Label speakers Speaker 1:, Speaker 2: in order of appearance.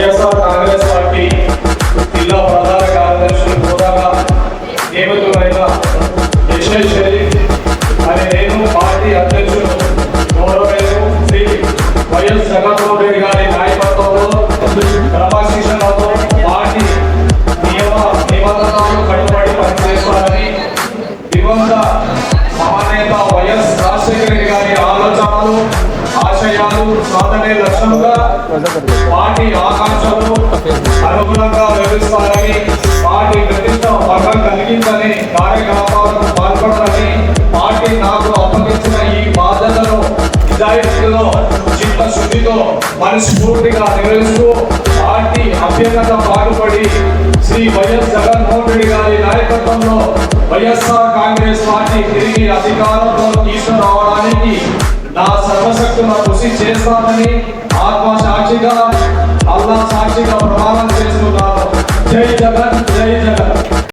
Speaker 1: YSR Congress party జిల్లా ప్రధాన కార్యదర్శి హోదాగా నియమితులైన యశ్వంత్ షరీఫ్ అని నేను పార్టీ అధ్యక్షుడు గౌరవనీయులు శ్రీ వైఎస్ జగన్మోహన్ రెడ్డి గారి నాయకత్వంలో క్రమశిక్షణతో పార్టీ నిబంధనలను కట్టుబడి పనిచేస్తారని దివంగత మహానేత వైఎస్ రాజశేఖర రెడ్డి గారి ఆలోచనలు ఆశయాలు సాధనే లక్ష్యంగా పార్టీ ఆకాంక్షలు అనుగుణంగా వ్యవహరిస్తారని పార్టీ ప్రతిష్ట భంగం కలిగిందని కార్యకలాపాలకు పాల్పడాలని పార్టీ నాకు అప్పగించిన ఈ బాధ్యతను నిజాయితీలో చిత్తశుద్ధితో మనస్ఫూర్తిగా నిర్వహిస్తూ పార్టీ అభ్యున్నత పాటుపడి శ్రీ వైఎస్ జగన్మోహన్ రెడ్డి గారి నాయకత్వంలో వైఎస్ఆర్ కాంగ్రెస్ పార్టీ తిరిగి అధికారంలో తీసుకురావడానికి నా సర్వశక్తుల కృషి చేస్తానని ఆత్మ సాక్షిగా అల్లా సాక్షిగా ప్రమాణం చేస్తున్నాను. జై జగన్.